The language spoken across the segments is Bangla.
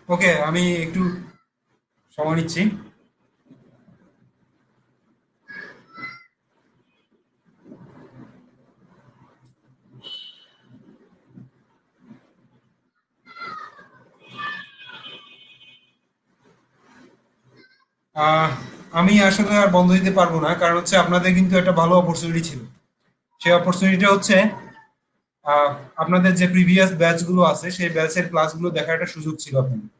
ওকে, আমি একটু সময় নিচ্ছি। আহ, আমি আসলে আর বন্ধ দিতে পারবো না, কারণ হচ্ছে আপনাদের কিন্তু একটা ভালো অপরচুনিটি ছিল। সেই অপরচুনিটিটা হচ্ছে আহ, আপনাদের যে প্রিভিয়াস ব্যাচগুলো আছে সেই ব্যাচের ক্লাসগুলো দেখার একটা সুযোগ ছিল আপনাদের।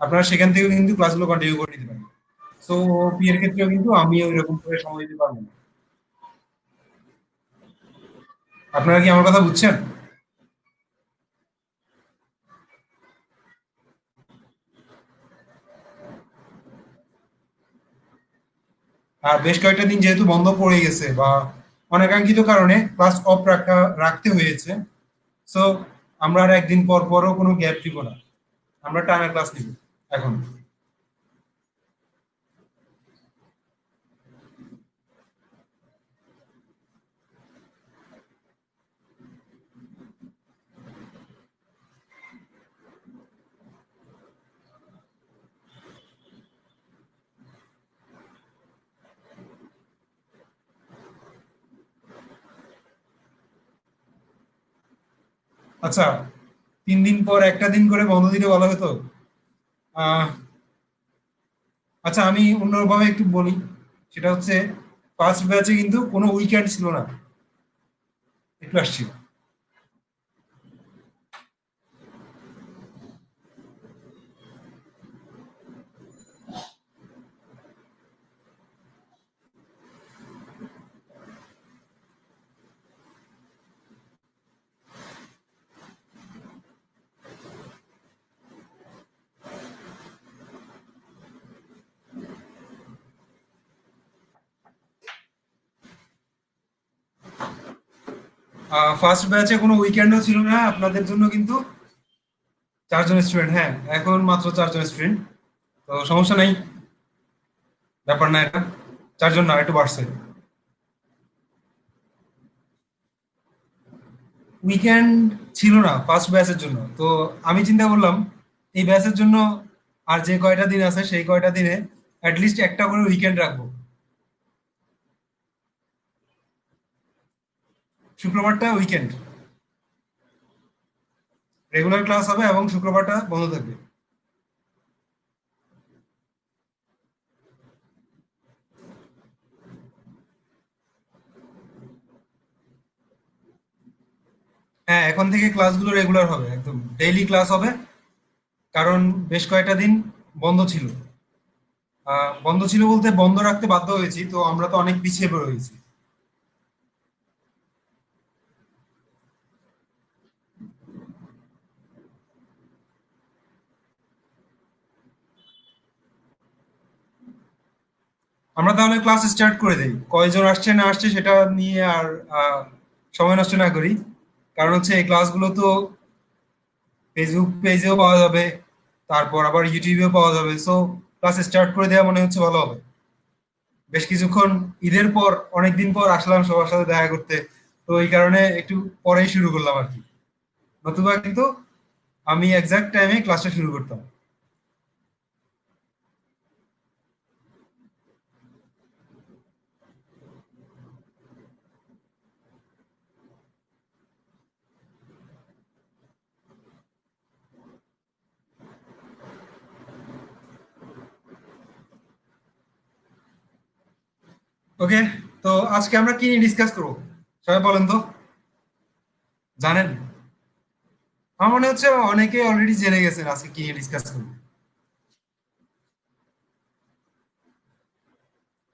আপনারা সেখান থেকে কিন্তু ক্লাসগুলো কন্টিনিউ করে নিতে পারেন। তো পি এর ক্ষেত্রেও কিন্তু আমি ওই রকম করে সময় দিতে পারবো না। আপনারা কি আমার কথা বুঝছেন? আর বেশ কয়েকটা দিন যেহেতু বন্ধ পড়ে গেছে বা অনাকাঙ্ক্ষিত কারণে ক্লাস অফ রাখতে হয়েছে, সো আমরা আর একদিন পর পরও কোনো গ্যাপ দিব না, আমরা টানা ক্লাস নিব এখন। আচ্ছা, 3 দিন পর একটা দিন করে বন্ধ দিতে বলা হতো। আহ আচ্ছা, আমি অন্যভাবে একটু বলি। সেটা হচ্ছে ফার্স্ট ব্যাচে কিন্তু কোনো উইকেন্ড ছিল না, একটু আসছিল। ফার্স্ট ব্যাচে কোনো উইকেন্ডও ছিল না আপনাদের জন্য কিন্তু। 4 জন স্টুডেন্ট, হ্যাঁ, এখন মাত্র 4 জন স্টুডেন্ট। তো সমস্যা নেই, ব্যাপার না এটা। 4 জন না, একটু বাড়ছে। উইকেন্ড ছিল না ফার্স্ট ব্যাচের জন্য, তো আমি চিন্তা করলাম এই ব্যাচের জন্য আর যে কয়টা দিন আছে সেই কয়টা দিনে অ্যাটলিস্ট একটা করে উইকেন্ড রাখবো। শুক্রবারটা উইকেন্ড, রেগুলার ক্লাস হবে এবং শুক্রবারটা বন্ধ থাকবে। হ্যাঁ, এখন থেকে ক্লাসগুলো রেগুলার হবে, একদম ডেইলি ক্লাস হবে। কারণ বেশ কয়েকটা দিন বন্ধ ছিল। বন্ধ ছিল বলতে বন্ধ রাখতে বাধ্য হয়েছি, তো আমরা তো অনেক পিছিয়ে পড়ে গেছি। আমরা তাহলে ক্লাস স্টার্ট করে দেই, কয়জন আসছে না আসছে সেটা নিয়ে আর আহ, সময় নষ্ট না করি। কারণ হচ্ছে এই ক্লাসগুলো তো ফেসবুক পেজেও পাওয়া যাবে, তারপর আবার ইউটিউবেও পাওয়া যাবে। সো ক্লাস স্টার্ট করে দেওয়া মনে হচ্ছে ভালো হবে। বেশ কিছুক্ষণ, ঈদের পর অনেকদিন পর আসলাম সবার সাথে দেখা করতে, তো এই কারণে একটু পরেই শুরু করলাম আর কি। নতুবা কিন্তু আমি এক্সাক্ট টাইমে ক্লাসটা শুরু করতাম। ওকে, তো আজকে আমরা কি নিয়ে ডিসকাস করবো সবাই বলেন তো, জানেন? আমার মনে হচ্ছে অনেকে অলরেডি জেনে গেছেন আজকে কি নিয়ে ডিসকাস করবো।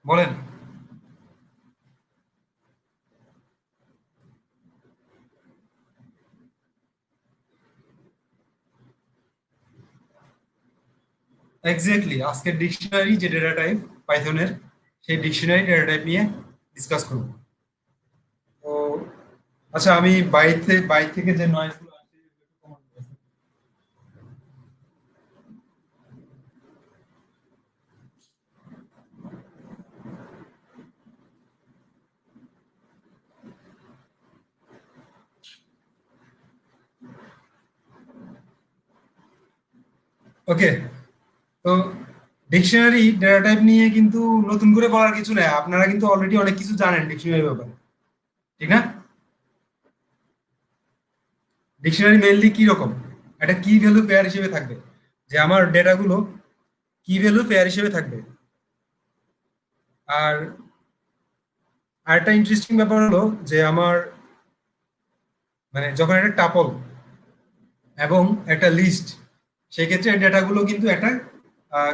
বলেন। এক্স্যাক্টলি, আজকের ডিকশনারি যে ডেটা টাইপ পাইথনের, সেই ডিকশনারি ডেটা টাইপ নিয়ে ডিসকাস করবো। তো আচ্ছা, আমি বাইরে থেকে যে নয়েজ গুলো আসছে এগুলো একটু কমাতে বলবো। ওকে, তো ডিকশনারি ডেটা টাইপ নিয়ে কিন্তু নতুন করে বলার কিছু নেই, আপনারা কিন্তু অলরেডি অনেক কিছু জানেন ডিকশনারি ব্যাপারে, ঠিক না? ডিকশনারি মেইনলি কি রকম, একটা কি ভ্যালু পেয়ার হিসেবে থাকবে, যে আমার ডেটাগুলো কি ভ্যালু পেয়ার হিসেবে থাকবে। আর আরেকটা ইন্টারেস্টিং ব্যাপার হলো যে আমার মানে যখন একটা টাপল এবং একটা লিস্ট, সেক্ষেত্রে এই ডেটাগুলো কিন্তু একটা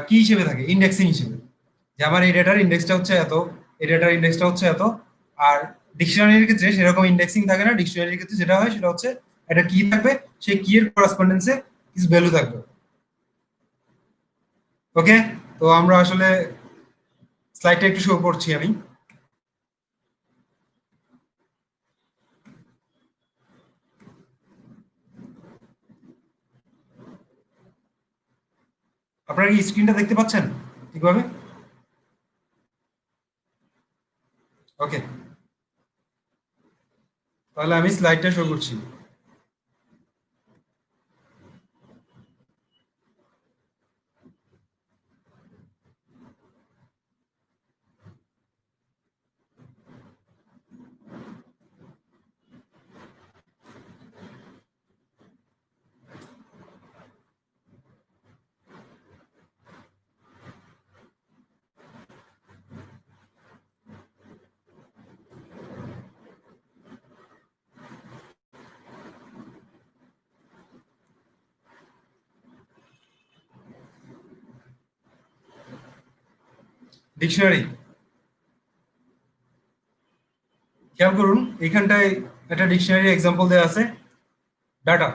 কি হিসেবে থাকে, ইন্ডেক্সিং হিসেবে, যে আমার এই ডেটার ইন্ডেক্সটা হচ্ছে এত, এই ডেটার ইন্ডেক্সটা হচ্ছে এত। আর ডিকশনারির ক্ষেত্রে সেরকম ইন্ডেক্সিং থাকে না, ডিকশনারির ক্ষেত্রে যেটা হয় সেটা হচ্ছে একটা কি থাকবে, সেই কি এর করেসপন্ডেন্সে কিছু ভ্যালু থাকবে। ওকে, তো আমরা আসলে স্লাইডটা একটু শো করছি আমি। আপনারা কি স্ক্রিনটা দেখতে পাচ্ছেন ঠিকভাবে? ওকে, তাহলে আমি স্লাইডটা শো করছি। ডিকশনারি, খেয়াল করুন এখানটায় একটা ডিকশনারি এক্সাম্পল দেওয়া আছে, ডাটা।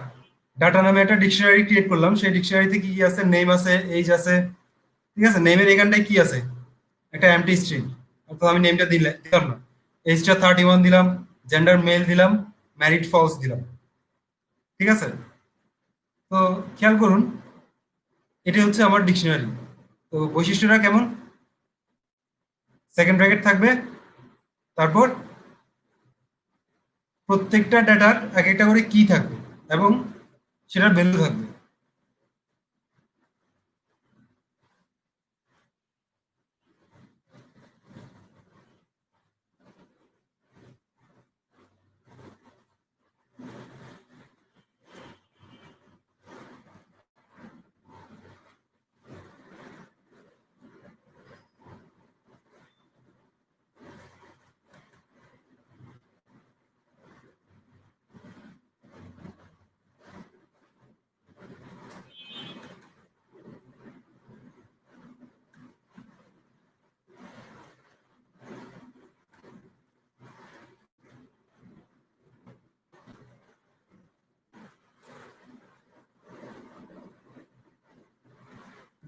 ডাটা নামে একটা ডিকশনারি ক্রিয়েট করলাম, সেই ডিকশনারিতে কি কি আছে, নেম আছে, এইজ আছে, ঠিক আছে? নেমের এখানটায় কি আছে, একটা এমটি স্ট্রিং, অর্থাৎ আমি নেমটা দিলাম না, এজটা 31 দিলাম, জেন্ডার মেল দিলাম, ম্যারিড ফলস দিলাম, ঠিক আছে? তো খেয়াল করুন এটা হচ্ছে আমার ডিকশনারি। তো বৈশিষ্ট্যটা কেমন, সেকেন্ড ব্র্যাকেট থাকবে, তারপর প্রত্যেকটা ডেটার এক একটা করে কি থাকবে এবং সেটার ভ্যালু থাকবে।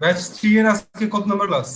ব্যাচ 3 এর আজকে কত নম্বর ক্লাস?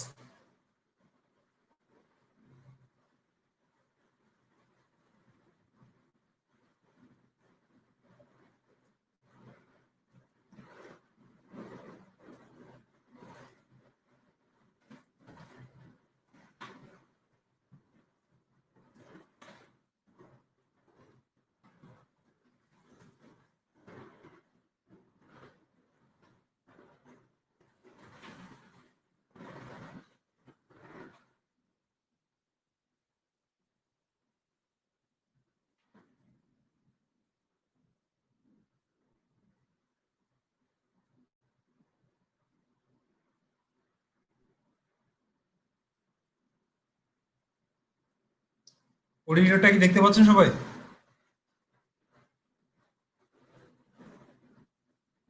অডিটরটা কি দেখতে পাচ্ছেন সবাই?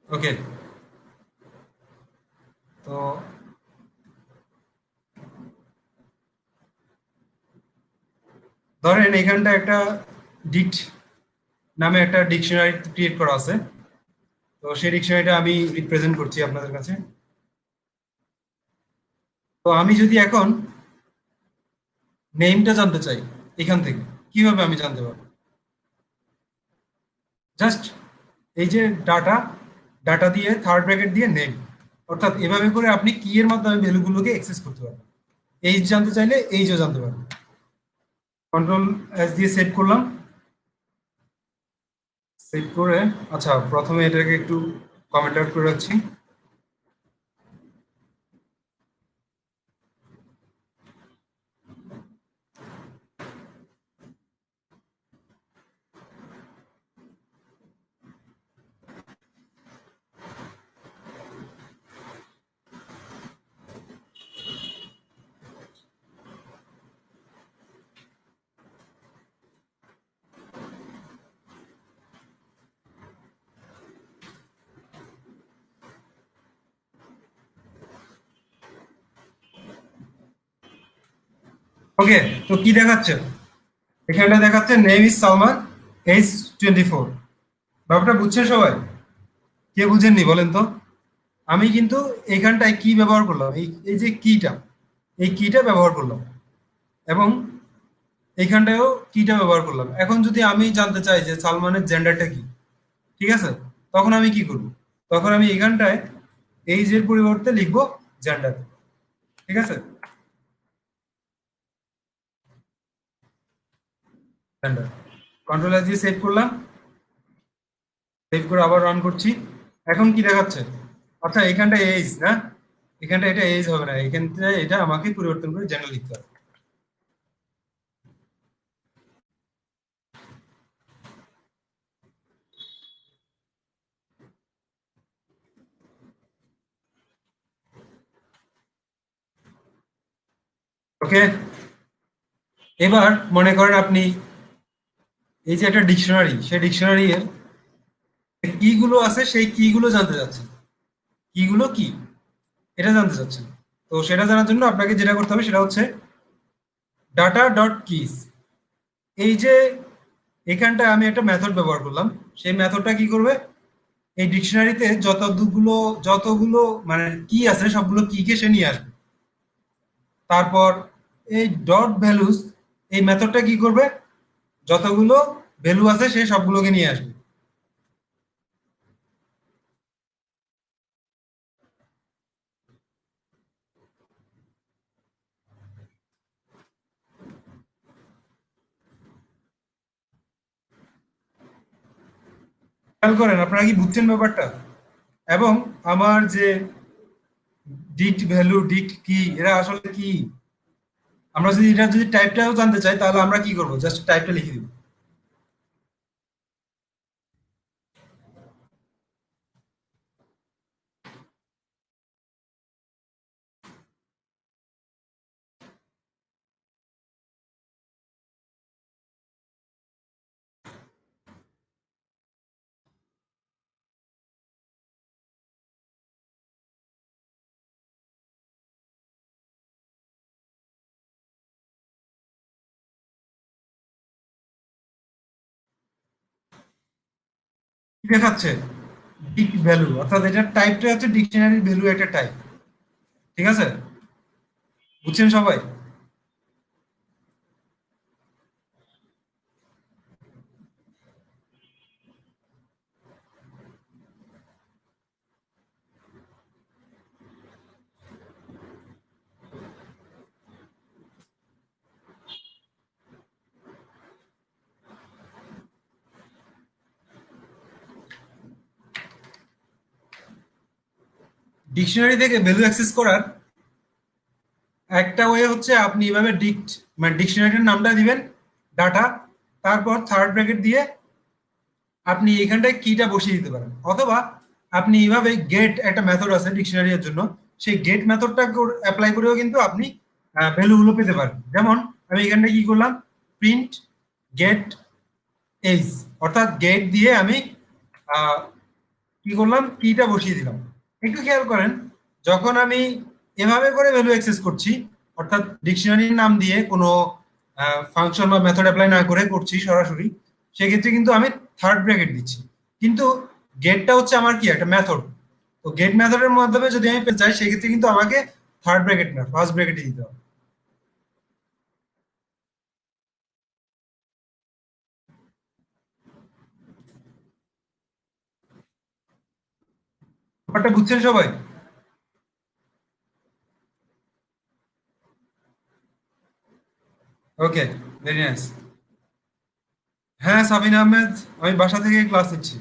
ওকে, তো ধরেন এখানটা একটা ডিট নামে একটা ডিকশনারি ক্রিয়েট করা আছে, তো সেই ডিকশনারিটা আমি রিপ্রেজেন্ট করছি আপনাদের কাছে। তো আমি যদি এখন নেমটা জানতে চাই, এখান থেকে কিভাবে আমি জানতে পারবো? জাস্ট এই যে ডাটা, ডাটা দিয়ে থার্ড ব্র্যাকেট দিয়ে নেম, অর্থাৎ এভাবে করে আপনি কি এর মাধ্যমে ভ্যালুগুলোকে অ্যাক্সেস করতে পারবেন। এইজ জানতে চাইলে এইজও জানতে পারবেন। কন্ট্রোল এস দিয়ে সেভ করলাম, সেভ করে আচ্ছা প্রথমে এটাকে একটু কমেন্ট আউট করে রাখছি। ওকে, তো কি দেখাচ্ছে? এখানটা দেখাচ্ছে নেম ইজ সালমান, এজ 24। ব্যাপারটা বুঝছেন সবাই? কে বুঝেননি বলেন তো? আমি কিন্তু এখানটায় কি ব্যবহার করলাম, এই এই যে কিটা, এই কিটা ব্যবহার করলাম, এবং এইখানটায়ও কিটা ব্যবহার করলাম। এখন যদি আমি জানতে চাই যে সালমানের জেন্ডারটা কি, ঠিক আছে, তখন আমি কি করব? তখন আমি এখানটায় এইজের পরিবর্তে লিখবো জেন্ডার। ঠিক আছে, জেন্ডার। কন্ট্রোল এস দিয়ে সেভ করলাম, সেভ করে আবার রান করছি। এখন কি দেখাচ্ছে? আচ্ছা, এখানটা এজ না, এখানটা এটা এজ হবে না, এখানটা এটা আমাকে পরিবর্তন করে জেন্ডার লিখতে হবে। ওকে, এবার মনে করেন আপনি এই যে একটা ডিকশনারি, সেই ডিকশনারি এর কি গুলো আছে সেই কি গুলো জানতে চাচ্ছেন। কি গুলো কি, এটা জানতে চাচ্ছেন। তো সেটা জানার জন্য আপনাকে যেটা করতে হবে সেটা হচ্ছে ডাটা ডট কিস। এই যে এখানটায় আমি একটা মেথড ব্যবহার করলাম, সেই মেথডটা কি করবে? এই ডিকশনারিতে যতগুলো মানে কি আছে সবগুলো কি কে সে নিয়ে আসবে। তারপর এই ডট ভ্যালুস, এই মেথডটা কি করবে? যতগুলো ভ্যালু আছে সে সবগুলোকে নিয়ে আসবে। খেয়াল করেন, আপনারা কি বুঝছেন ব্যাপারটা? এবং আমার যে ডিক্ট ভ্যালু, ডিক্ট কি, এরা আসলে কি? আমরা যদি এটা যদি টাইপটাও জানতে চাই তাহলে আমরা কি করব? জাস্ট টাইপটা লিখে দিব। কি দেখাচ্ছে? ডিক্ট ভ্যালু, অর্থাৎ এটা টাইপটা হচ্ছে ডিকশনারি ভ্যালু একটা টাইপ। ঠিক আছে, বুঝছেন সবাই? ডিকশনারি থেকে ভ্যালু অ্যাক্সেস করার একটা ওয়ে হচ্ছে আপনি এভাবে ডিক্ট মানে ডিকশনারির নামটা দিবেন, ডাটা, তারপর থার্ড ব্র্যাকেট দিয়ে আপনি এখানটায় কিটা বসিয়ে দিতে পারেন। অথবা আপনি এইভাবে গেট একটা মেথড আছে ডিকশনারি এর জন্য, সেই গেট মেথডটা অ্যাপ্লাই করেও কিন্তু আপনি ভ্যালুগুলো পেতে পারেন। যেমন আমি এখানটায় কি করলাম, প্রিন্ট গেট এইজ, অর্থাৎ গেট দিয়ে আমি আহ, কি করলাম, কিটা বসিয়ে দিলাম। একটু খেয়াল করেন, যখন আমি এভাবে করে ভ্যালু অ্যাক্সেস করছি, অর্থাৎ ডিকশনারির নাম দিয়ে কোনো ফাংশন বা মেথড অ্যাপ্লাই না করে করছি সরাসরি, সেক্ষেত্রে কিন্তু আমি থার্ড ব্র্যাকেট দিচ্ছি। কিন্তু গেটটা হচ্ছে আমার কি একটা মেথড, তো গেট মেথডের মাধ্যমে যদি আমি পেতে চাই সেক্ষেত্রে কিন্তু আমাকে থার্ড ব্র্যাকেট না ফার্স্ট ব্র্যাকেটে দিতে হবে। ব্যাপারটা বুঝছেন সবাই? ওকে, ভেরি নাইস। হ্যাঁ, সাবিনা আহমেদ, আমি বাসা থেকে ক্লাস নিচ্ছি।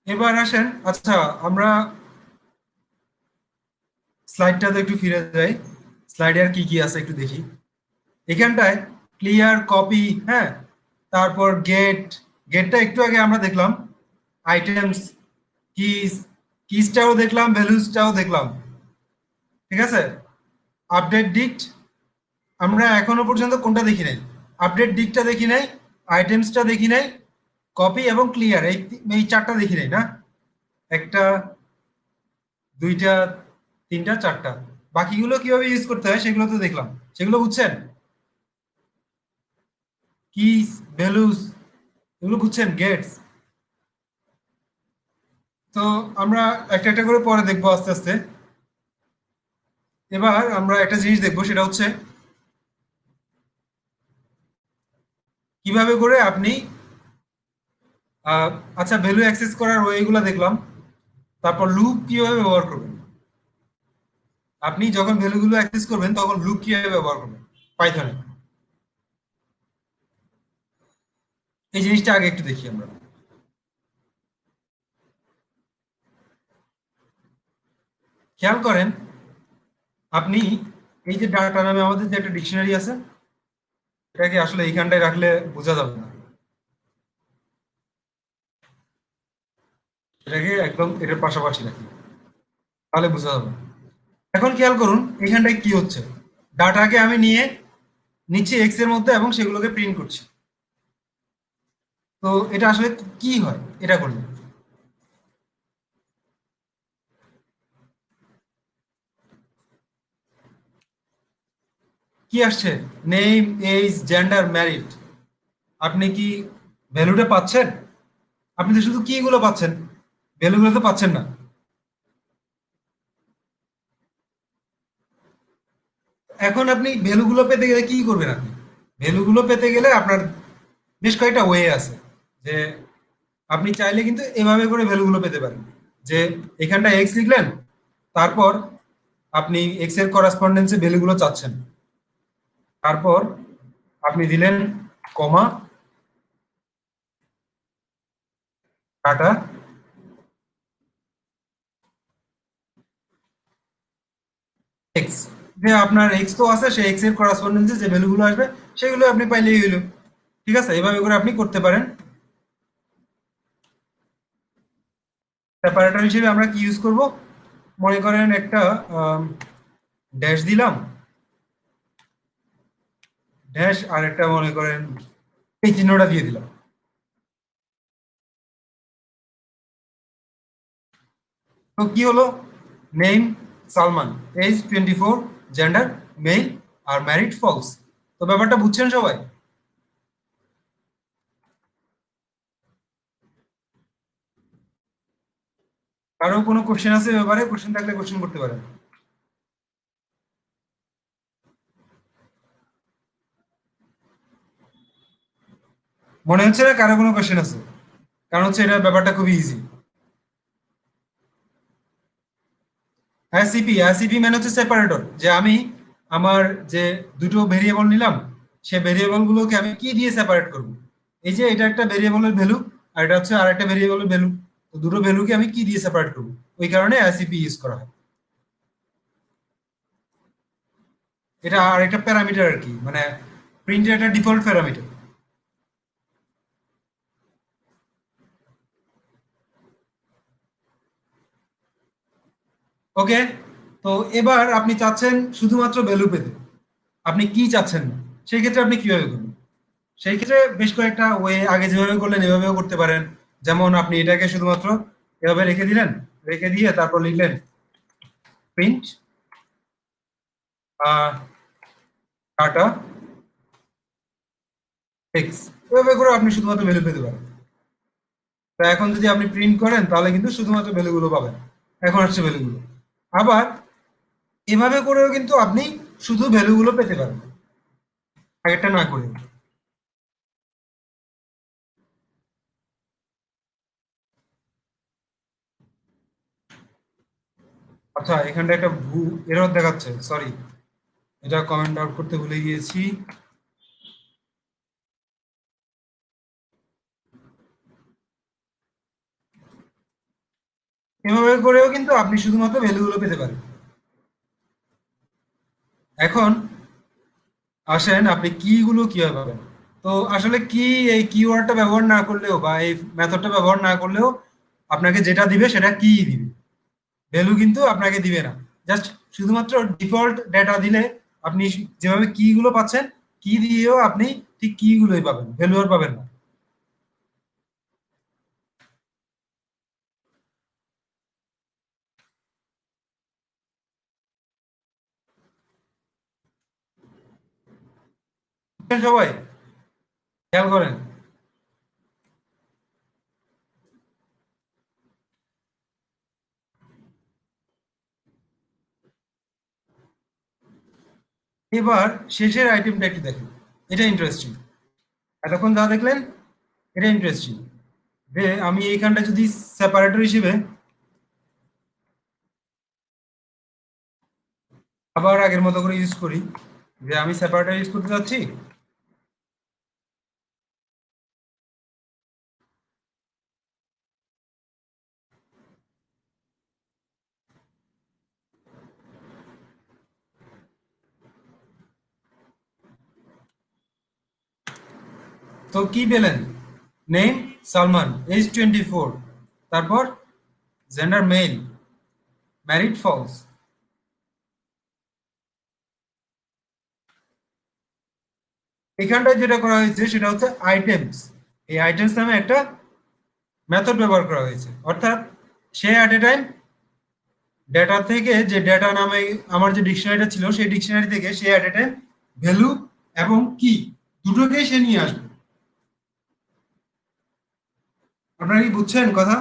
এবার আসেন, আচ্ছা, আমরা স্লাইডটাতে একটু ফিরে যাই। স্লাইডে আর কি কি আছে একটু দেখি। এখানটায় ক্লিয়ার কপি, হ্যাঁ, তারপর গেট, গেটটা একটু আগে আমরা দেখলাম, আইটেমস, কিস, কিসটাও দেখলাম, ভ্যালুসটাও দেখলাম। ঠিক আছে, আপডেট ডিক্ট, আমরা এখনো পর্যন্ত কোনটা দেখি নাই? আপডেট দিকটা দেখি নাই, আইটেমসটা দেখি নাই, কপি এবং ক্লিয়ার, এই চারটা দেখি নাই না? একটা, দুইটা, তিনটা, চারটা। বাকিগুলো কিভাবে ইউজ করতে হয় সেগুলো তো দেখলাম, সেগুলো বুঝছেন? কিস, ভ্যালুস, এগুলো বুঝছেন? গেটস। তো আমরা একটা একটা করে পরে দেখবো আস্তে আস্তে। এবার আমরা একটা জিনিস দেখবো, সেটা হচ্ছে কিভাবে করে আপনি আহ, আচ্ছা, ভ্যালু অ্যাক্সেস করার ওয়েগুলো দেখলাম। তারপর লুপ কিভাবে ব্যবহার করবেন, আপনি যখন ভ্যালুগুলো অ্যাক্সেস করবেন তখন লুপ কিভাবে ব্যবহার করবেন পাইথনে, এই জিনিসটা আগে একটু দেখি আমরা। খেয়াল করেন, আপনি এই যে ডাটা নামে আমাদের যে একটা ডিকশনারি আছে, এটাকে আসলে এইখানটায় রাখলে বোঝা যাবে না, এটাকে একদম এটার পাশাপাশি রাখি, তাহলে বোঝা যাবে। এখন খেয়াল করুন এখানটায় কি হচ্ছে। ডাটাকে আমি নিয়ে নিচ্ছি এক্স এর মধ্যে এবং সেগুলোকে প্রিন্ট করছি। তো এটা আসলে কি হয় এটা করলে? কি আসছে? Name, age, gender, married. আপনি কি ভ্যালুটা পাচ্ছেন? আপনি তো শুধু কি গুলো পাচ্ছেন, ভ্যালুগুলো তো পাচ্ছেন না। এখন আপনি ভ্যালুগুলো পেতে গেলে কি করবেন? আপনি ভ্যালুগুলো পেতে গেলে আপনার বেশ কয়েকটা ওয়ে আছে। যে আপনি চাইলে কিন্তু এভাবে করে ভ্যালুগুলো পেতে পারেন, যে এখানটা এক্স লিখলেন, তারপর আপনি এক্স এর করাসপন্ডেন্সে ভ্যালুগুলো চাচ্ছেন, তারপর আপনি দিলেন কমা, ডাটা, এক্স। যে আপনার এক্স তো আছে, সেই এক্স এর করাসপন্ডেন্সে যে ভ্যালুগুলো আসবে সেগুলো আপনি পাইলেই হইলো। ঠিক আছে, এভাবে করে আপনি করতে পারেন। সেপারেটর হিসেবে আমরা কি ইউজ করব? মনে করেন একটা ড্যাশ দিলাম, ড্যাশ, আর একটা মনে করেন এই চিহ্নটা দিয়ে দিলাম। তো কি হলো? Name Salman, age 24, gender male, আর ম্যারিড ফলস। তো ব্যাপারটা বুঝছেন সবাই? কারো কোনো কোশ্চেন আছে ব্যাপারে? কোশ্চেন থাকলে কোশ্চেন করতে পারেন। মনে হচ্ছে না কারো কোনো কোশ্চেন আছে? কারণ হচ্ছে এটা ব্যাপারটা খুবই ইজি। সিপি, সিপি মানে হচ্ছে সেপারেটর। যে আমি আমার যে দুটো ভেরিয়েবল নিলাম, সে ভেরিয়েবল গুলোকে আমি কি দিয়ে সেপারেট করব? এই যে এটা একটা ভেরিয়েবলের ভ্যালু, আর এটা হচ্ছে আর একটা ভেরিয়েবলের ভ্যালু। তো দুটো ভ্যালুকে আমি কি দিয়ে সেপারেট করব? ওই কারণে সিপি ইউজ করা হয়। এটা আর একটা প্যারামিটার আর কি, মানে প্রিন্টের একটা ডিফল্ট প্যারামিটার। ওকে। তো এবার আপনি চাচ্ছেন শুধুমাত্র ভ্যালু পেতে, আপনি কি চাচ্ছেন না, সেই ক্ষেত্রে আপনি কিভাবে করবেন? সেই ক্ষেত্রে বেশ কয়েকটা ওয়ে, আগে যেভাবে করলেন এভাবেও করতে পারেন। যেমন আপনি এটাকে শুধুমাত্র এভাবে রেখে দিলেন, রেখে দিয়ে তারপর লিখলেন প্রিন্ট ডাটা এক্স। এভাবে করে আপনি শুধুমাত্র ভ্যালু পেতে পারেন। তো এখন যদি আপনি প্রিন্ট করেন তাহলে কিন্তু শুধুমাত্র ভ্যালুগুলো পাবেন। এখন আসছে ভ্যালুগুলো। আবার এভাবে করেও কিন্তু আপনি শুধু ভ্যালুগুলো পেতে পারেন, আগেরটা না করে। আচ্ছা, এখানটা একটা এরর দেখাচ্ছে, সরি, এটা কমেন্ট আউট করতে ভুলে গিয়েছি। এভাবে করেও কিন্তু আপনি শুধুমাত্র ভ্যালুগুলো পেতে পারেন। এখন আসেন আপনি কি গুলো কিভাবে পাবেন। তো আসলে কি, এই কিওয়ার্ডটা ব্যবহার না করলেও বা এই মেথডটা ব্যবহার না করলেও আপনাকে যেটা দিবে সেটা কি দিবে, ভ্যালু কিন্তু আপনাকে দিবে না। জাস্ট শুধুমাত্র ডিফল্ট ডেটা দিলে আপনি যেভাবে কি গুলো পাচ্ছেন, কি দিয়েও আপনি ঠিক কি গুলোই পাবেন, ভ্যালু আর পাবেন না। বুঝছেন সবাই? খেয়াল করেন। এবার শেষের আইটেমটা একটু দেখেন, এটা ইন্টারেস্টিং। এতক্ষণ যা দেখলেন এটা ইন্টারেস্টিং, যে আমি এইখানটা যদি সেপারেটর হিসেবে আবার আগের মতো করে ইউজ করি, যে আমি সেপারেটর ইউজ করতে যাচ্ছি, তো কি পেলেন? নেম সালমান, এজ 24, তারপর জেন্ডার মেল, ম্যারিড ফলস। এখানটায় যেটা করা হয়েছে সেটা হচ্ছে আইটেমস। এই আইটেমস নামে একটা মেথড ব্যবহার করা হয়েছে, অর্থাৎ সে অ্যাট এ টাইম ডেটা থেকে, যে ডেটা নামে আমার যে ডিকশনারিটা ছিল সেই ডিকশনারি থেকে সে অ্যাট এ টাইম ভ্যালু এবং কি দুটোকেই সে নিয়ে আসবে। আপনারা কি বুঝছেন কথা?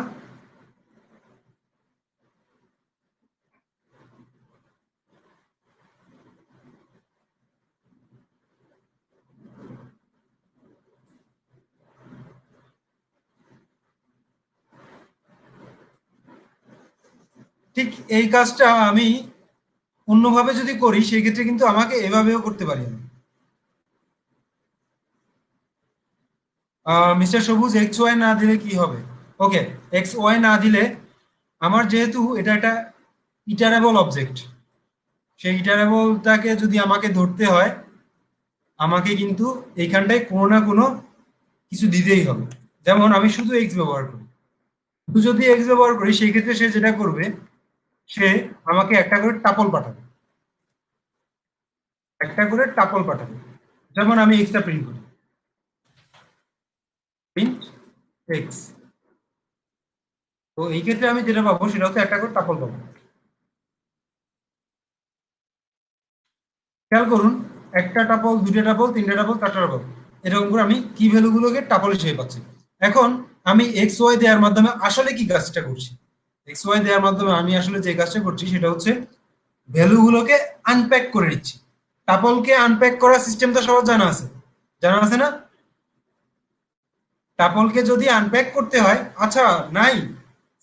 ঠিক এই কাজটা আমি অন্যভাবে যদি করি সেই ক্ষেত্রে কিন্তু আমাকে এভাবেও করতে পারি আমি। মিস্টার সবুজ, এক্স ওয়াই না দিলে কি হবে? ওকে, এক্স ওয়াই না দিলে আমার যেহেতু এটা একটা ইটারেবল অবজেক্ট, সেই ইটারেবলটাকে যদি আমাকে ধরতে হয়, আমাকে কিন্তু এইখানটায় কোনো না কোনো কিছু দিতেই হবে। যেমন আমি শুধু এক্স ব্যবহার করি, শুধু যদি এক্স ব্যবহার করি সেই ক্ষেত্রে সে যেটা করবে, সে আমাকে একটা করে টাপল পাঠাবে, একটা করে টাপল পাঠাবে। যেমন আমি এক্সটা প্রিন্ট করি, প্রিন্ট এক্স। তো এই ক্ষেত্রে আমি যেটা পাবো সেটা হচ্ছে একটা করে টাপল পাবো। খেয়াল করুন, একটা টাপল, দুইটা টাপল, তিনটা টাপল, চারটা টাপল, এরকম করে আমি কি ভ্যালুগুলোকে টাপল হিসেবে পাচ্ছি। এখন আমি এক্স ওয়াই দেওয়ার মাধ্যমে আসলে কি কাজটা করছি? এক্স ওয়াই দেওয়ার মাধ্যমে আমি আসলে যে কাজটা করছি সেটা হচ্ছে ভ্যালুগুলোকে আনপ্যাক করে নিচ্ছি। টাপলকে আনপ্যাক করার সিস্টেম তো সবার জানা আছে, জানা আছে না? টাপলকে যদি আনপ্যাক করতে হয়, আচ্ছা, নাই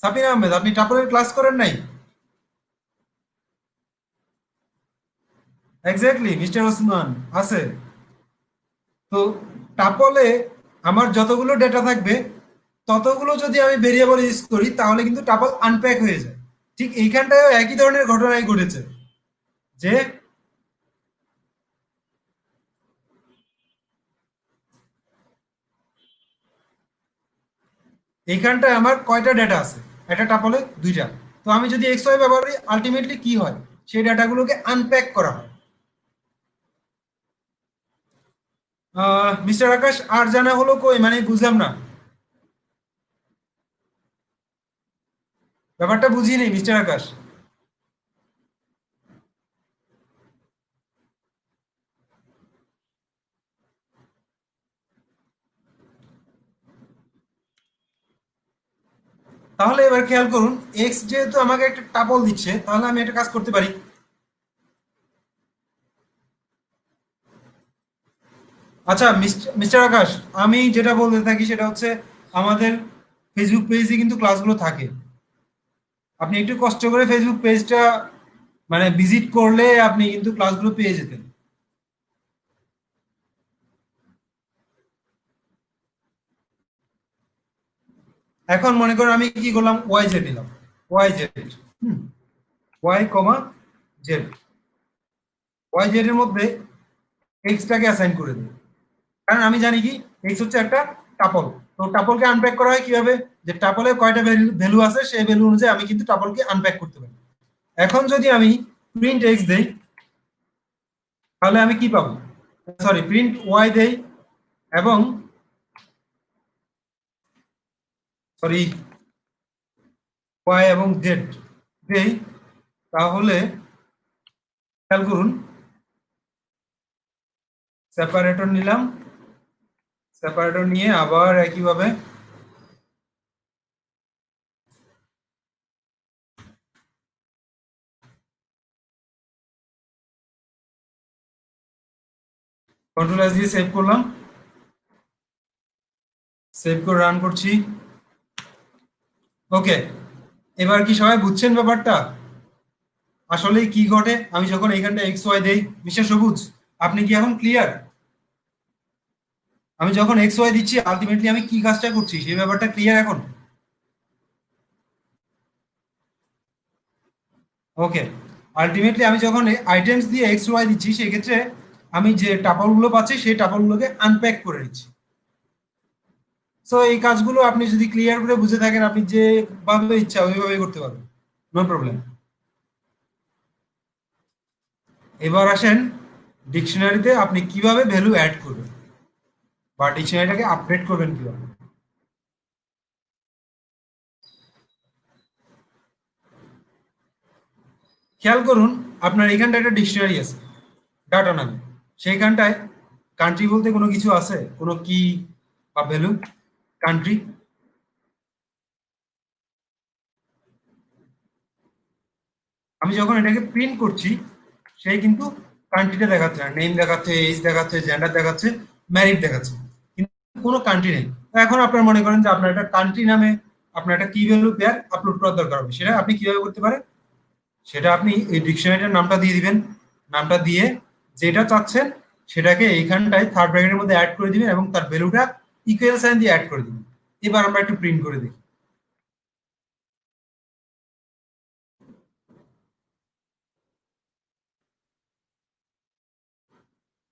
সাবিনা আহমেদ, আপনি টাপলের ক্লাস করেন নাই? এক্স্যাক্টলি মিস্টার ওসমান, আছে। তো টাপলে আমার যতগুলো ডেটা থাকবে ততগুলো যদি আমি ভেরিয়েবল ইউজ করি তাহলে কিন্তু টাপল আনপ্যাক হয়ে যায়। ঠিক এইখানটায় একই ধরনের ঘটনাই ঘটেছে, যে এইখানটায় আমার কয়টা ডেটা আছে, একটা টাপলে দুইটা। তো আমি যদি এক্স ওয়াই ব্যবহার করি আলটিমেটলি কি হয়, সেই ডাটাগুলোকে আনপ্যাক করা হয়। মিস্টার আকাশ, আর জানা হলো কই, মানে বুঝলাম না, ব্যাপারটা বুঝিনি মিস্টার আকাশ। তাহলে এবার খেয়াল করুন, এক্স যেহেতু আমাকে একটা টাপল দিচ্ছে, তাহলে আমি একটা কাজ করতে পারি। আচ্ছা মিস্টার আকাশ, আমি যেটা বলতে থাকি সেটা হচ্ছে আমাদের ফেসবুক পেজে কিন্তু ক্লাসগুলো থাকে। আপনি একটু কষ্ট করে ফেসবুক পেজটা মানে ভিজিট করলে আপনি কিন্তু ক্লাসগুলো পেয়ে যেতেন। এখন মনে করেন আমি কি করলাম, ওয়াই জেড নিলাম, ওয়াই জেড, হুম, y comma Z, Y Z এর মধ্যে এক্সটাকে অ্যাসাইন করে দিই। কারণ আমি জানি কি এক্স হচ্ছে একটা টাপল। তো টাপলকে আনপ্যাক করা হয় কিভাবে, যে টাপলে কয়টা ভ্যালু আছে সেই ভ্যালু অনুযায়ী আমি কিন্তু টাপলকে আনপ্যাক করতে পারি। এখন যদি আমি প্রিন্ট এক্স দেই, তাহলে আমি কি পাবো? সরি, প্রিন্ট ওয়াই দেই এবং সরি ওয়াই এবং জেড দেই, তাহলে খেয়াল করুন, সেপারেটর নিলাম, সেপারেটর নিয়ে আবার একইভাবে কন্ট্রোল এস দিয়ে সেভ করলাম, সেভ করে রান করছি। ওকে, এবার কি সবাই বুঝছেন ব্যাপারটা? আসলে কি ঘটে আমি যখন এইখানটা এক্স ওয়াই দেই? মিস্টার সবুজ, আপনি কি এখন ক্লিয়ার? আমি যখন এক্স ওয়াই দিচ্ছি আলটিমেটলি আমি কি কাজটা করছি সেই ব্যাপারটা ক্লিয়ার এখন? ওকে, আলটিমেটলি আমি যখন আইটেমস দিয়ে এক্স ওয়াই দিচ্ছি সেক্ষেত্রে আমি যে টাপলগুলো পাচ্ছি সেই টাপলগুলোকে আনপ্যাক করে নিচ্ছি। সো এই কাজগুলো আপনি যদি ক্লিয়ার করে বুঝে থাকেন, আপনি যেভাবে ইচ্ছা ওইভাবে করতে পারবেন, নো প্রবলেম। এবার আসেন ডিকশনারিতে আপনি কিভাবে ভ্যালু অ্যাড করবেন বা ডিকশনারিটাকে আপডেট করবেন কিভাবে। খেয়াল করুন, আপনার এখানটা একটা ডিকশনারি আছে ডাটা নামে, সেইখানটায় কান্ট্রি বলতে কোনো কিছু আছে, কোনো কি বা ভ্যালু? কান্ট্রি, আমি যখন এটাকে প্রিন্ট করছি সেই কিন্তু কান্ট্রিটা দেখাচ্ছে না, নেম দেখাচ্ছে, এজ দেখাচ্ছে, জেন্ডার দেখাচ্ছে, ম্যারিড দেখাচ্ছে, কিন্তু কোনো কান্ট্রি নেই। তো এখন আপনার মনে করেন যে আপনার একটা কান্ট্রি নামে আপনার একটা কি ভ্যালু পেয়ার আপলোড করার দরকার হবে, সেটা আপনি কিভাবে করতে পারেন? সেটা আপনি এই ডিকশনারিটার নামটা দিয়ে দিবেন, নামটা দিয়ে যেটা চাচ্ছেন সেটাকে এইখানটায় থার্ড ব্র্যাকেটের মধ্যে অ্যাড করে দিবেন এবং তার ভ্যালুটা ইকুয়াল সাইন দিয়ে অ্যাড করে দিবেন। এবার আমরা একটু প্রিন্ট করে দেখি।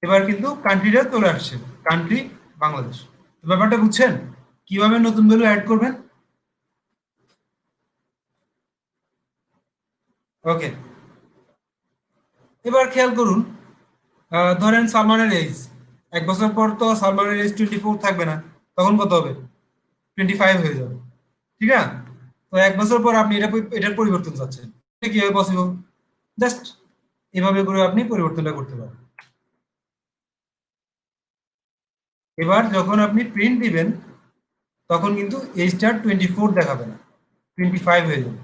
এবার কিন্তু কান্ট্রিটা চলে আসছে, কান্ট্রি বাংলাদেশ। তো ব্যাপারটা বুঝছেন কিভাবে নতুন ভ্যালু অ্যাড করবেন? ওকে, এবার খেয়াল করুন, ধরেন সালমানের এজ, 1 বছর পর তো সালমানের এজ 24 থাকবে না, তখন কত হবে? 25 হয়ে যাবে, ঠিক না? তো 1 বছর পর আপনি এটার পরিবর্তন চাচ্ছেন, এটা কিভাবে পসিবল? জাস্ট এভাবে করে আপনি পরিবর্তনটা করতে পারেন। এবার যখন আপনি প্রিন্ট দিবেন তখন কিন্তু এজটা 24 দেখাবে না, 25 হয়ে যাবে।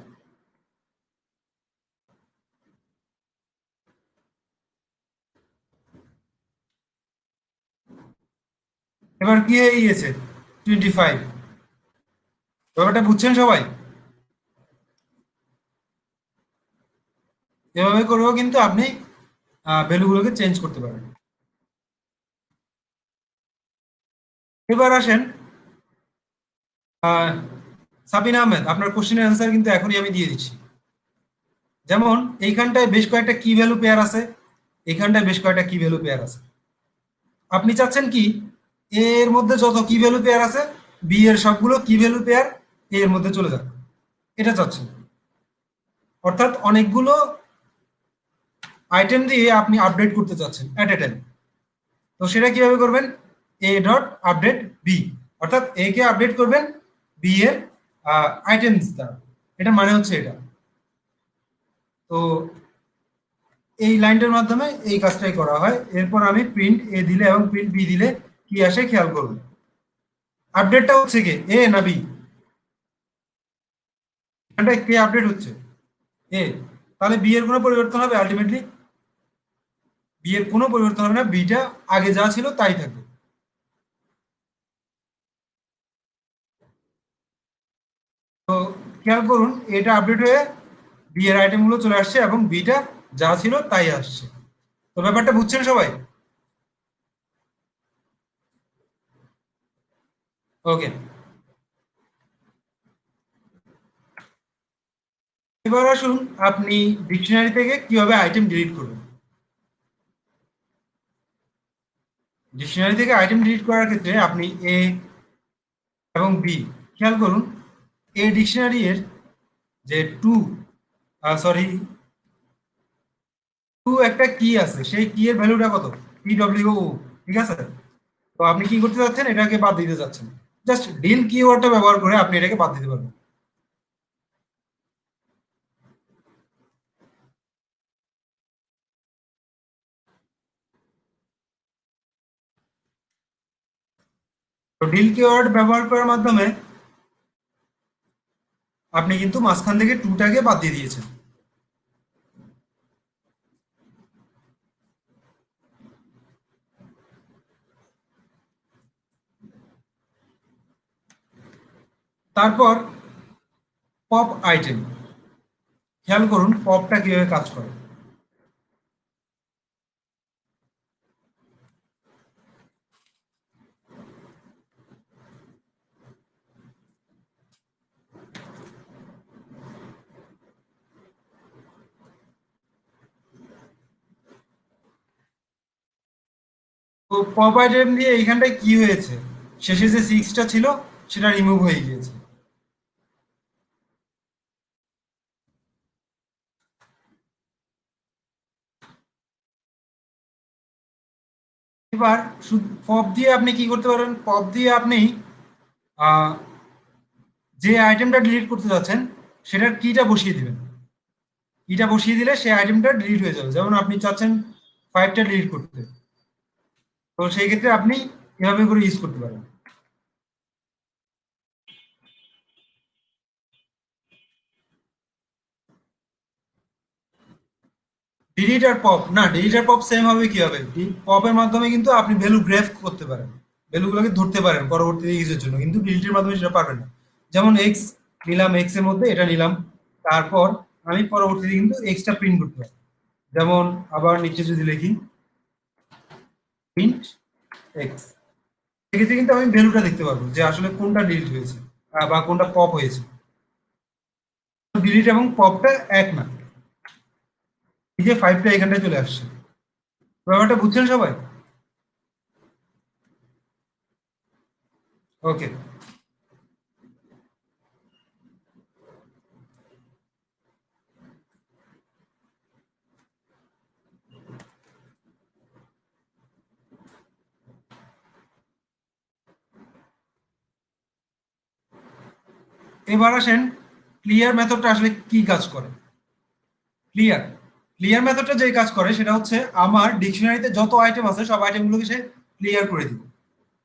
এবার কি হয়ে গিয়েছে? 25। ব্যাপারটা বুঝছেন সবাই? এভাবে করেও কিন্তু আপনি ভ্যালুগুলোকে চেঞ্জ করতে পারেন। এবার আসেন, আহ, সাবিনা আহমেদ, আপনার কোশ্চেনের অ্যান্সার কিন্তু এখনই আমি দিয়ে দিচ্ছি। যেমন এইখানটায় বেশ কয়েকটা কি ভ্যালু পেয়ার আছে, এইখানটায় বেশ কয়েকটা কি ভ্যালু পেয়ার আছে। আপনি চাচ্ছেন কি এর মধ্যে যত কি ভ্যালু পেয়ার আছে বি এর সবগুলো কি ভ্যালু পেয়ার এর মধ্যে চলে যাবে, এটা চাচ্ছেন। অর্থাৎ অনেকগুলো আইটেম দিয়ে আপনি আপডেট করতে চাচ্ছেন এট এ টাইম। তো সেটা কিভাবে করবেন? এ ডট আপডেট বি, অর্থাৎ এ কে আপডেট করবেন বি এর আইটেমস দ্বারা, এটা মানে হচ্ছে এটা। তো এই লাইনটার মাধ্যমে এই কাজটাই করা হয়। এরপর আমি প্রিন্ট এ দিলে এবং প্রিন্ট বি দিলে কি আসে খেয়াল করুন। আপডেটটা হচ্ছে কে, এ না বি? এখানটায় কে আপডেট হচ্ছে? এ। তাহলে বি এর কোনো পরিবর্তন হবে? আলটিমেটলি বি এর কোনো পরিবর্তন হবে না, বিটা আগে যা ছিল তাই থাকবে। তো খেয়াল করুন, এটা আপডেট হয়ে বি এর আইটেম গুলো চলে আসছে এবং বিটা যা ছিল তাই আসছে। তো ব্যাপারটা বুঝছেন সবাই? ওকে, এবার আসুন আপনি ডিকশনারি থেকে কিভাবে আইটেম ডিলিট করবেন। ডিকশনারি থেকে আইটেম ডিলিট করার ক্ষেত্রে আপনি এ এবং বি, খেয়াল করুন, এ ডিকশনারি এর যে টু, সরি, টু একটা কি আছে, সেই কি এর ভ্যালুটা কত? PWO। ঠিক আছে, তো আপনি কি করতে চাচ্ছেন, এটাকে বাদ দিতে চাচ্ছেন। জাস্ট ডিল কিওয়ার্ডটা ব্যবহার করে আপনি এটাকে বাদ দিতে পারবেন। তো ডিল কিওয়ার্ড ব্যবহার করার মাধ্যমে আপনি কিন্তু মাঝখান থেকে টুটাকে বাদ দিয়ে দিয়েছেন। তারপর পপ আইটেম, খেয়াল করুন পপটা কিভাবে কাজ করে। তো পপ আইটেম দিয়ে এইখানটায় কি হয়েছে, শেষে যে সিক্সটা ছিল সেটা রিমুভ হয়ে গিয়েছে। এবার শুধু পপ দিয়ে আপনি কি করতে পারেন, পপ দিয়ে আপনি আহ, যে আইটেমটা ডিলিট করতে যাচ্ছেন সেটার কিটা বসিয়ে দিবেন। কিটা বসিয়ে দিলে সেই আইটেমটা ডিলিট হয়ে যাবে। যেমন আপনি চাচ্ছেন ফাইভটা ডিলিট করতে, তো সেই ক্ষেত্রে আপনি এভাবে করে ইউজ করতে পারেন। ডিলিট আর পপ না, ডিলিট আর পপ সেম হবে। কি হবে, পপের মাধ্যমে কিন্তু আপনি ভ্যালু গ্রেফ করতে পারেন, ভ্যালুগুলোকে ধরতে পারেন পরবর্তীতে ইউজের জন্য, কিন্তু ডিলিটের মাধ্যমে সেটা পারবেন না। যেমন এক্স নিলাম, এক্স এর মধ্যে এটা নিলাম, তারপর আমি পরবর্তীতে কিন্তু এক্সটা প্রিন্ট করতে পারি। যেমন আবার নিচে যদি লিখি প্রিন্ট এক্স, সেক্ষেত্রে কিন্তু আমি ভ্যালুটা দেখতে পারবো যে আসলে কোনটা ডিলিট হয়েছে বা কোনটা পপ হয়েছে। ডিলিট এবং পপটা এক না, এই যে ফাইভটা এখানটায় চলে আসছে। ব্যাপারটা বুঝছেন সবাই? ওকে, এবার আসেন ক্লিয়ার মেথডটা আসলে কি কাজ করে। ক্লিয়ার ক্লিয়ার মেথডটা যে কাজ করে সেটা হচ্ছে আমার ডিকশনারিতে যত আইটেম আছে সব আইটেমগুলোকে সে ক্লিয়ার করে দিবে।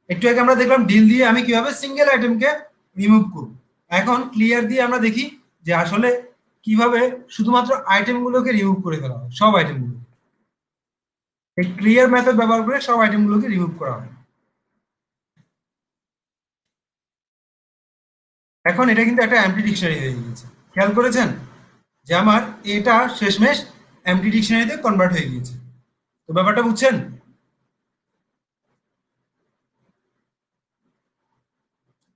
একটু আগে আমরা দেখলাম ডিল দিয়ে আমি কিভাবে সিঙ্গেল আইটেমকে রিমুভ করব। এখন ক্লিয়ার দিয়ে আমরা দেখি যে আসলে কিভাবে শুধুমাত্র আইটেমগুলোকে রিমুভ করে ফেলা হয়, সব আইটেমগুলো। এই ক্লিয়ার মেথড ব্যবহার করে সব আইটেমগুলোকে রিমুভ করা হয়। এখন এটা কিন্তু একটা এমটি ডিকশনারি হয়ে গিয়েছে, খেয়াল করেছেন যে আমার এটা শেষমেশ এমটি ডিকশনারিতে কনভার্ট হয়ে গিয়েছে। তো ব্যাপারটা বুঝছেন?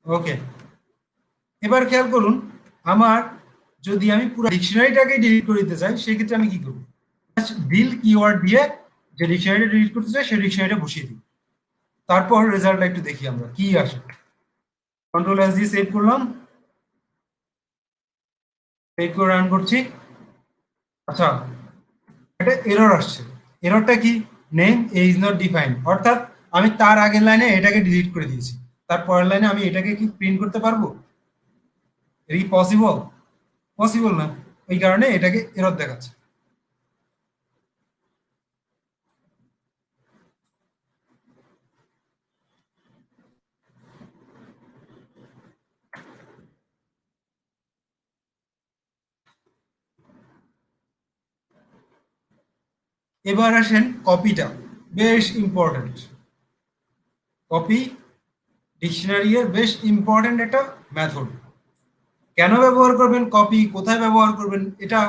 ওকে, এবার খেয়াল করুন, আমার যদি আমি পুরো ডিকশনারিটাকে ডিলিট করে দিতে চাই সেক্ষেত্রে আমি কি করব? ডিল কিওয়ার্ড দিয়ে যে ডিকশনারিটা ডিলিট করতে চাই সেই ডিকশনারিটা বসিয়ে দিই। তারপর রেজাল্টটা একটু দেখি আমরা কি আসে। কন্ট্রোল এস দিয়ে সেভ করলাম, সেভ করে রান করছি। আচ্ছা, একটা এরর আসছে। এররটা কি? নেম ইজ নট ডিফাইন্ড, অর্থাৎ আমি তার আগের লাইনে এটাকে ডিলিট করে দিয়েছি, তার পরের লাইনে আমি এটাকে কি প্রিন্ট করতে পারবো? এটা কি পসিবল? পসিবল না, এই কারণে এটাকে এরর দেখাচ্ছে। এবার আসেন কপিটা, বেশ ইম্পর্টেন্ট। কপি ডিকশনারি এর বেশ ইম্পর্টেন্ট একটা মেথড। কেন ব্যবহার করবেন কপি, কোথায় ব্যবহার করবেন, এটা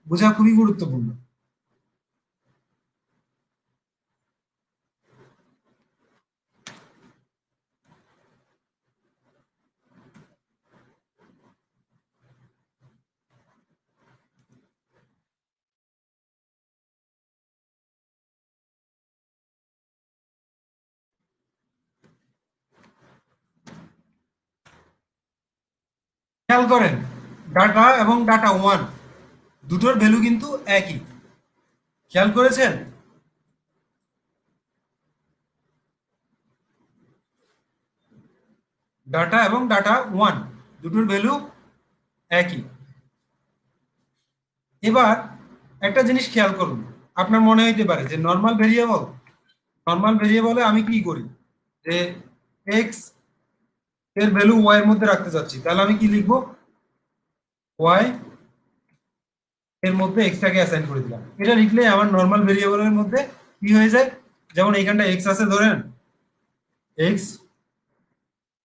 বোঝা খুবই গুরুত্বপূর্ণ। খেয়াল করেন ডাটা এবং ডাটা ওয়ান দুটোর ভ্যালু কিন্তু একই। খেয়াল করেছেন? ডাটা এবং ডাটা ওয়ান দুটোর ভ্যালু একই। এবার একটা জিনিস খেয়াল করুন, আপনার মনে হইতে পারে যে নর্মাল ভেরিয়েবলে আমি কি করি, যে এক্স এর ভ্যালু ওয়াই এর মধ্যে রাখতে চাচ্ছি, তাহলে আমি কি লিখবো, ওয়াই এর মধ্যে এক্সটাকে অ্যাসাইন করে দিলাম। এটা লিখলে আমার নর্মাল ভেরিয়েবলের মধ্যে কি হয়ে যায়, যেমন এইখানটা এক্স আছে ধরেন, এক্স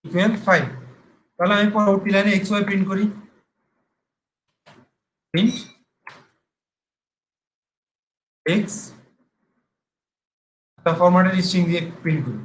ইকুয়াল 5, তাহলে আমি পরবর্তী লাইনে এক্স ওয়াই প্রিন্ট করি, প্রিন্ট এক্স, ফরম্যাটেড স্ট্রিং দিয়ে প্রিন্ট করি।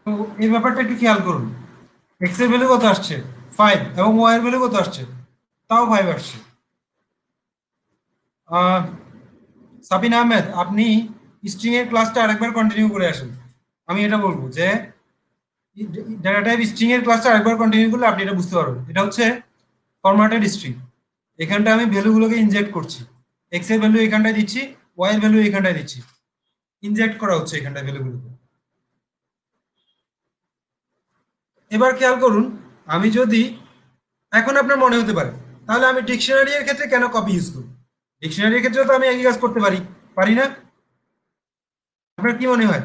তো এই ব্যাপারটা একটু খেয়াল করুন, এক্স এর ভ্যালু কত আসছে, 5, এবং ওয়াই এর ভ্যালু কত আসছে, তাও 5 আসছে। আহ, সাবিনা আহমেদ, আপনি স্ট্রিং এর ক্লাসটা আরেকবার কন্টিনিউ করে আসেন। আমি এটা বলবো যে ডেটা টাইপ স্ট্রিং এর ক্লাসটা আরেকবার কন্টিনিউ করলে আপনি এটা বুঝতে পারবেন। এটা হচ্ছে ফরম্যাটেড স্ট্রিং, এখানটা আমি ভ্যালুগুলোকে ইনজেক্ট করছি, এক্স এর ভ্যালু এখানটায় দিচ্ছি, ওয়াই এর ভ্যালু এখানটায় দিচ্ছি, ইনজেক্ট করা হচ্ছে এখানটায় ভ্যালুগুলোকে। এবার খেয়াল করুন, আমি যদি, এখন আপনার মনে হতে পারে তাহলে আমি ডিকশনারি এর ক্ষেত্রে কেন কপি ইউজ করি, ডিকশনারি এর ক্ষেত্রে তো আমি একই কাজ করতে পারি, পারি না? আপনার কি মনে হয়?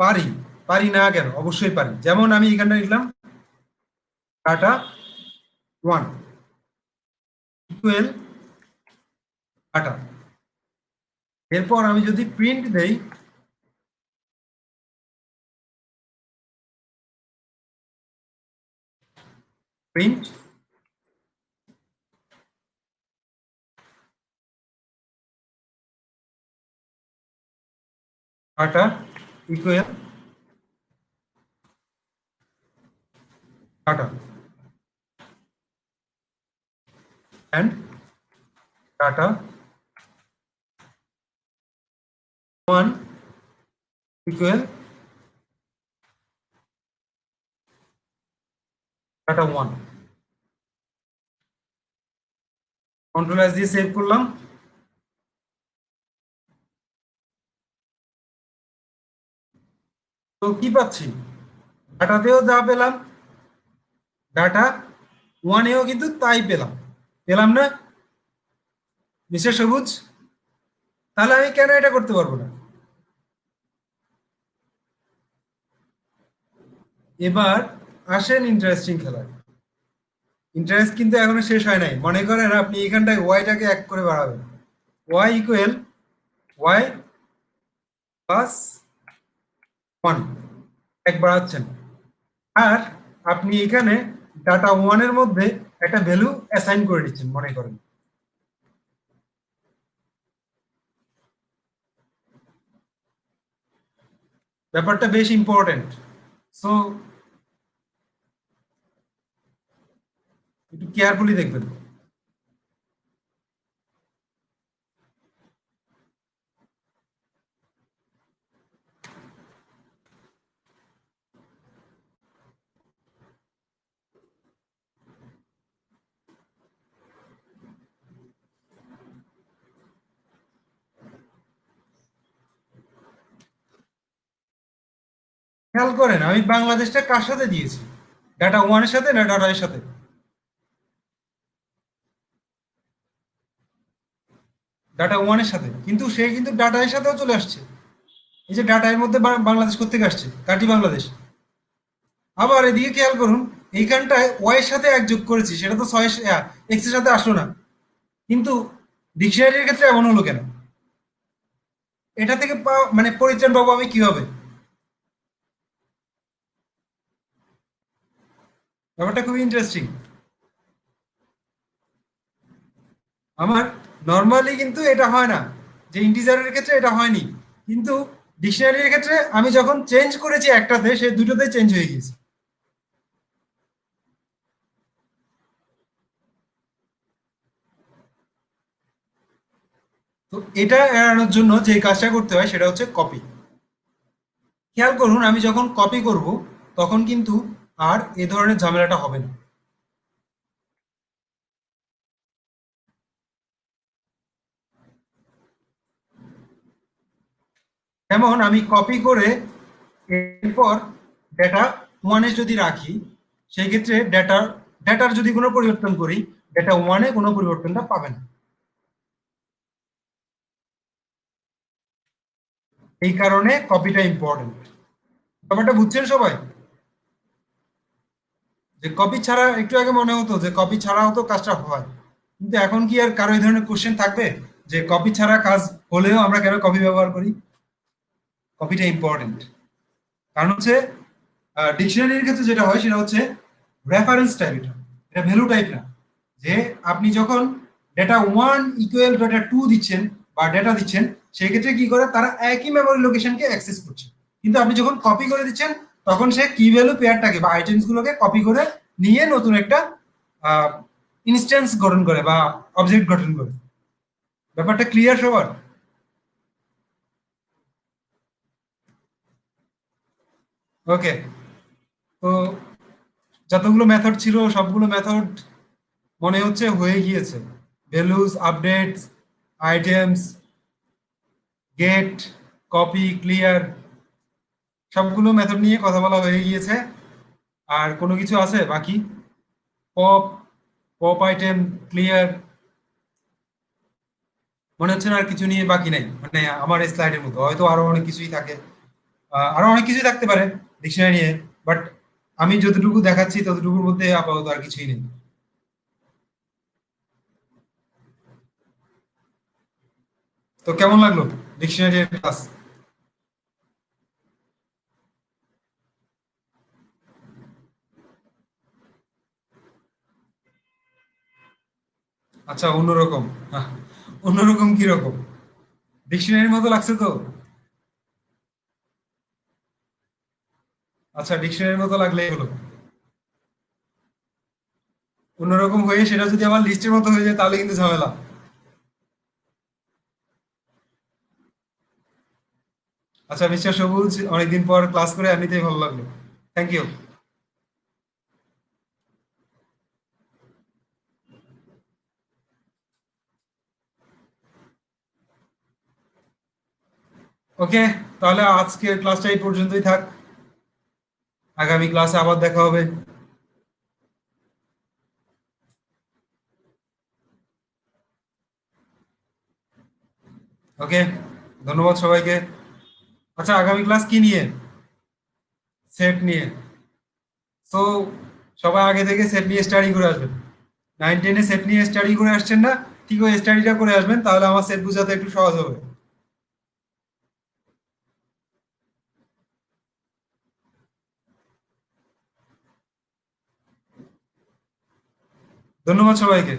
পারি। পারি না কেন? অবশ্যই পারি। যেমন আমি এখানটা লিখলাম ডাটা ওয়ান ইকুয়াল ডাটা, এরপর আমি যদি প্রিন্ট দেই print data equal data and data 1 equal data 1, control S দিয়ে সেভ করলাম। তো কি পাচ্ছি, ডাটাতেও যা পেলাম, ডাটা ওয়ানেও কিন্তু তাই পেলাম, পেলাম না মিস্টার সবুজ? তাহলে আমি কেন এটা করতে পারবো না? এবার আসেন ইন্টারেস্টিং খেলায়। ইন্টারেস্ট কিন্তু এখনো শেষ হয় নাই। মনে করেন আপনি এখানটায় ওয়াইটাকে এক করে বাড়াবেন, Y equal Y plus one, এক বাড়াচ্ছেন, আর আপনি এখানে ডাটা ওয়ানের মধ্যে একটা ভ্যালু অ্যাসাইন করে দিচ্ছেন মনে করেন। ব্যাপারটা বেশ ইম্পর্টেন্ট, সো একটু কেয়ারফুলি দেখবেন। খেয়াল করেন আমি বাংলাদেশটা কার সাথে দিয়েছি, ডাটা ওয়ানের সাথে না ডাটা এর সাথে? ডাটা ওয়ানের সাথে, কিন্তু সে কিন্তু ডাটা এর সাথেও চলে আসছে। এই যে ডাটা এর মধ্যে বাংলাদেশ কোত্থেকে আসছে, কাটি বাংলাদেশ। আবার এদিকে খেয়াল করুন, এইখানটায় ওয়াই এর সাথে এক যোগ করেছি, সেটা তো ছয় এক্স এর সাথে আসলো না। কিন্তু ডিকশনারির ক্ষেত্রে এমন হলো কেন? এটা থেকে মানে পরিত্রাণ পাবো আমি কিভাবে? ব্যাপারটা খুবই ইন্টারেস্টিং। আমার নর্মালি কিন্তু এটা হয় না, যে ইন্টিজারের ক্ষেত্রে এটা হয়নি, কিন্তু ডিকশনারির ক্ষেত্রে আমি যখন চেঞ্জ করেছি একটাতে, সে দুটোতে চেঞ্জ হয়ে গিয়েছে। তো এটা এড়ানোর জন্য যে কাজটা করতে হয় সেটা হচ্ছে কপি। খেয়াল করুন, আমি যখন কপি করব তখন কিন্তু আর এ ধরনের ঝামেলাটা হবে না। যেমন আমি কপি করে এরপর ডেটা ওয়ানে যদি রাখি, সেই ক্ষেত্রে ডেটার যদি কোনো পরিবর্তন করি, ডেটা ওয়ানে কোনো পরিবর্তনটা পাবে না। এই কারণে কপিটা ইম্পর্টেন্ট। ব্যাপারটা বুঝছেন সবাই? যে কপি ছাড়া, একটু আগে মনে হতো যে কপি ছাড়াও তো কাজটা হয়, কিন্তু এখন কি আর কারো এই ধরনের কোশ্চেন থাকবে যে কপি ছাড়া কাজ হলেও আমরা কেন কপি ব্যবহার করি? কপিটা ইম্পর্টেন্ট। কারণ হচ্ছে ডিকশনারির ক্ষেত্রে যেটা হয় সেটা হচ্ছে রেফারেন্স টাইপ। এটা ভ্যালু টাইপ না। যে আপনি যখন data one equal data to দিচ্ছেন বা ডেটা দিচ্ছেন, সেই ক্ষেত্রে কি করে, তারা একই মেমোরি লোকেশনকে অ্যাক্সেস করছে। কিন্তু আপনি যখন কপি করে দিচ্ছেন, তখন সে কি ভ্যালু পেয়ারটাকে বা আইটেমস গুলোকে কপি করে নিয়ে নতুন একটা ইনস্ট্যান্স গঠন করে বা অবজেক্ট গঠন করে। ব্যাপারটা ক্লিয়ার সবার? ওকে। তো যতগুলো মেথড ছিল সবগুলো মেথড মনে হচ্ছে হয়ে গিয়েছে। Values, updates, items, get, copy, clear, সবগুলো মেথড নিয়ে কথা বলা হয়ে গিয়েছে। আর কোনো কিছু আছে বাকি? পপ, পপ আইটেম, ক্লিয়ার, মনে হচ্ছে না আর কিছু নিয়ে বাকি নাই, মানে আমার এই স্লাইডের মতো হয়তো আরো অনেক কিছুই থাকে। আরো অনেক কিছুই থাকতে পারে ডিকশনারি নিয়ে, বাট আমি যতটুকু দেখাচ্ছি ততটুকুর মধ্যে আপাতত আর কিছুই নেই। তো কেমন লাগলো ডিকশনারি ক্লাস? আচ্ছা, অন্যরকম। আহ, অন্যরকম কিরকম? ডিকশনারির মতো লাগছে তো? আচ্ছা, ডিকশনারির মতো লাগলেই হলো। অন্যরকম হয়ে সেটা যদি আমার লিস্টের মতো হয়ে যায় তাহলে কিন্তু ঝামেলা। আচ্ছা, মিস্টার সবুজ, অনেকদিন পর ক্লাস করে এমনিতেই ভালো লাগলো। Thank you. ওকে, তাহলে আজকের ক্লাসটা এই পর্যন্তই থাক। আগামী ক্লাসে আবার দেখা হবে। ওকে, ধন্যবাদ সবাইকে। আচ্ছা, আগামী ক্লাস কি নিয়ে? সেট নিয়ে। তো সবাই আগে থেকে সেট নিয়ে স্টাডি করে আসবেন। 9 10-এ সেট নিয়ে স্টাডি করে আসছেন না? ঠিক ওই স্টাডিটা করে আসবেন, তাহলে আমার সেট বোঝাতে একটু সহজ হবে। ধন্যবাদ সবাইকে।